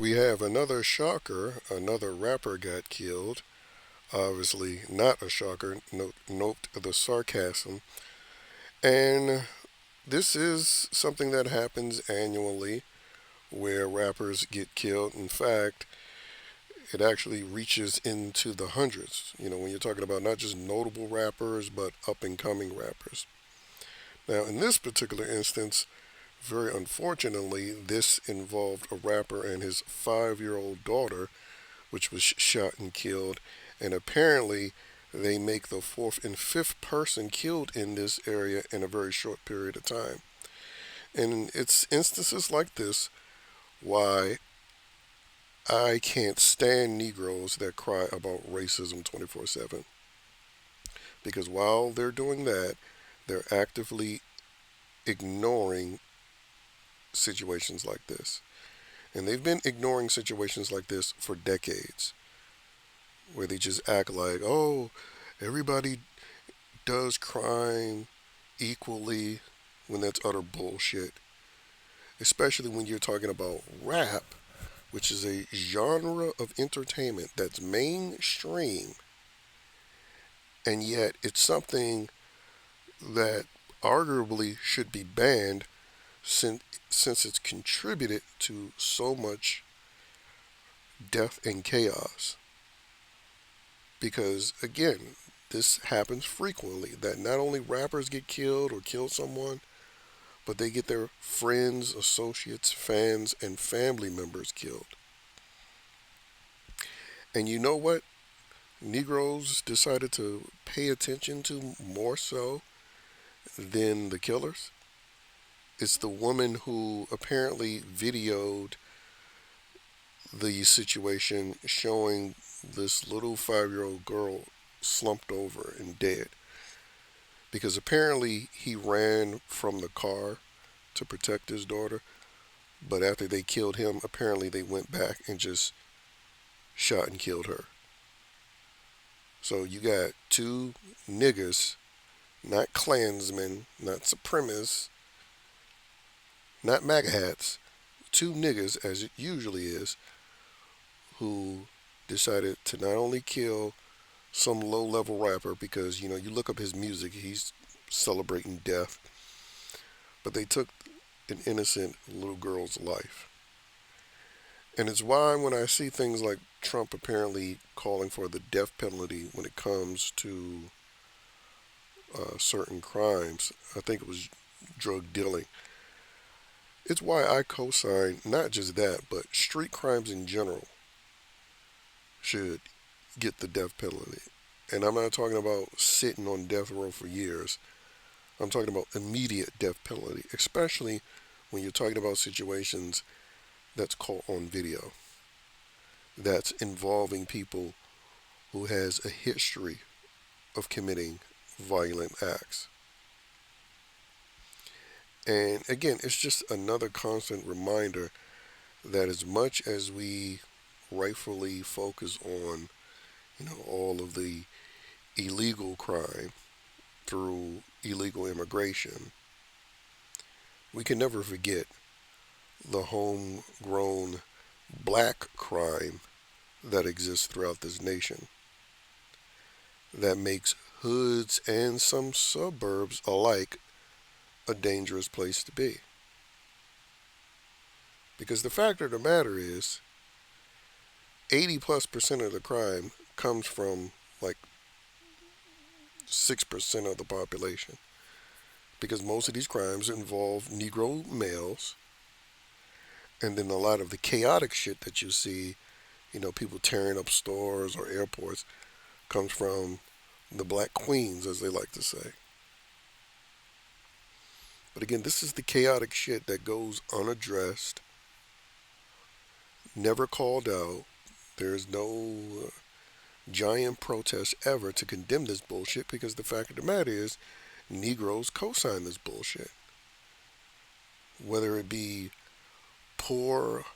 We have another shocker. Another rapper got killed. Obviously, not a shocker. Note the sarcasm. And this is something that happens annually where rappers get killed. In fact, it actually reaches into the hundreds. When you're talking about not just notable rappers, but up and coming rappers. Now, in this particular instance, very unfortunately, this involved a rapper and his 5-year-old daughter, which was shot and killed. And apparently, they make the fourth and fifth person killed in this area in a very short period of time. And it's instances like this why I can't stand Negroes that cry about racism 24/7. Because while they're doing that, they're actively ignoring situations like this. And they've been ignoring situations like this for decades, where they just act like, oh, everybody does crime equally, when that's utter bullshit. Especially when you're talking about rap, which is a genre of entertainment that's mainstream, and yet it's something that arguably should be banned since it's contributed to so much death and chaos. Because again, this happens frequently that not only rappers get killed or kill someone, but they get their friends, associates, fans, and family members killed. And you know what Negroes decided to pay attention to more so than the killers? It's the woman who apparently videoed the situation showing this little 5-year-old girl slumped over and dead. Because apparently he ran from the car to protect his daughter, but after they killed him, apparently they went back and just shot and killed her. So you got two niggas, not Klansmen, not supremacists, not MAGA hats, two niggas, as it usually is, who decided to not only kill some low level rapper because, you look up his music, he's celebrating death, but they took an innocent little girl's life. And it's why when I see things like Trump apparently calling for the death penalty when it comes to certain crimes, I think it was drug dealing, it's why I co sign not just that, but street crimes in general should get the death penalty. And I'm not talking about sitting on death row for years. I'm talking about immediate death penalty, especially when you're talking about situations that's caught on video, that's involving people who has a history of committing violent acts. And again, it's just another constant reminder that as much as we rightfully focus on, all of the illegal crime through illegal immigration, we can never forget the homegrown black crime that exists throughout this nation that makes hoods and some suburbs alike a dangerous place to be. Because the fact of the matter is, 80+% of the crime comes from like 6% of the population. Because most of these crimes involve Negro males, and then a lot of the chaotic shit that you see, people tearing up stores or airports, comes from the black queens, as they like to say. But again, this is the chaotic shit that goes unaddressed, never called out. There's no giant protest ever to condemn this bullshit because the fact of the matter is, Negroes co-sign this bullshit. Whether it be poor,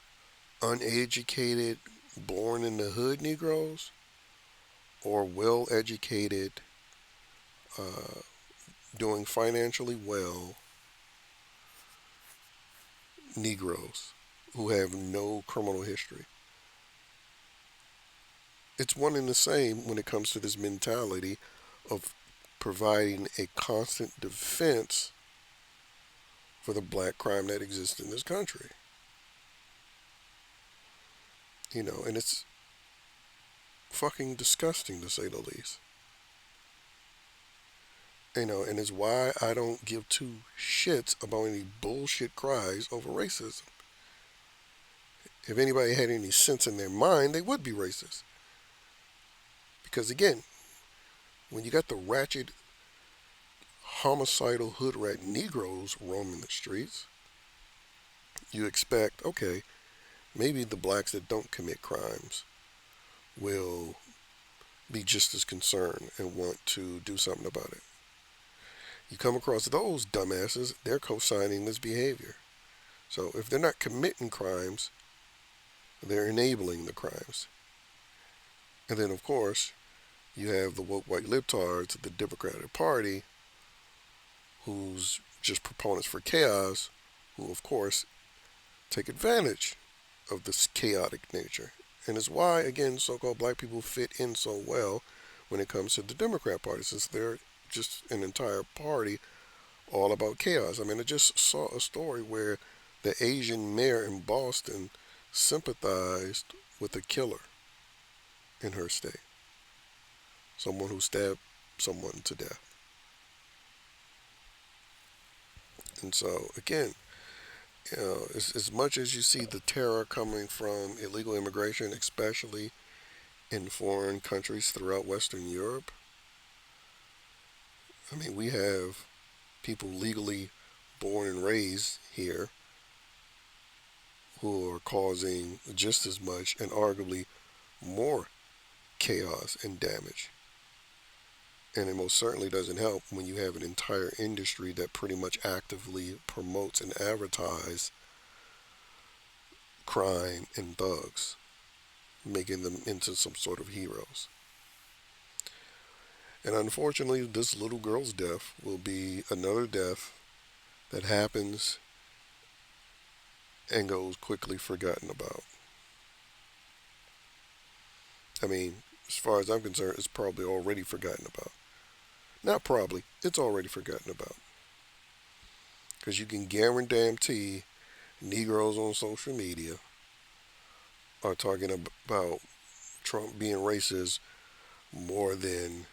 uneducated, born in the hood Negroes, or well educated, doing financially well Negroes who have no criminal history. It's one and the same when it comes to this mentality of providing a constant defense for the black crime that exists in this country. And it's fucking disgusting to say the least. And it's why I don't give two shits about any bullshit cries over racism. If anybody had any sense in their mind, they would be racist. Because again, when you got the ratchet, homicidal hood rat Negroes roaming the streets, you expect, okay, maybe the blacks that don't commit crimes will be just as concerned and want to do something about it. You come across those dumbasses, they're co-signing this behavior. So if they're not committing crimes, they're enabling the crimes. And then, of course, you have the woke white libtards of the Democratic Party, who's just proponents for chaos, who, of course, take advantage of this chaotic nature. And it's why, again, so-called black people fit in so well when it comes to the Democrat Party, since they're just an entire party all about chaos. I mean, I just saw a story where the Asian mayor in Boston sympathized with a killer in her state, someone who stabbed someone to death. And so, again, as much as you see the terror coming from illegal immigration, especially in foreign countries throughout Western Europe, I mean, we have people legally born and raised here who are causing just as much and arguably more chaos and damage. And it most certainly doesn't help when you have an entire industry that pretty much actively promotes and advertises crime and thugs, making them into some sort of heroes. And unfortunately, this little girl's death will be another death that happens and goes quickly forgotten about. I mean, as far as I'm concerned, it's probably already forgotten about. Not probably, it's already forgotten about. Because you can guarantee Negroes on social media are talking about Trump being racist more than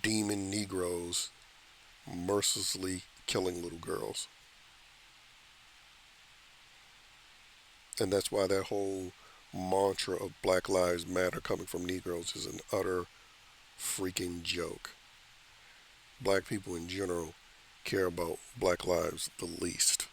demon Negroes mercilessly killing little girls. And that's why that whole mantra of Black Lives Matter coming from Negroes is an utter freaking joke. Black people in general care about black lives the least.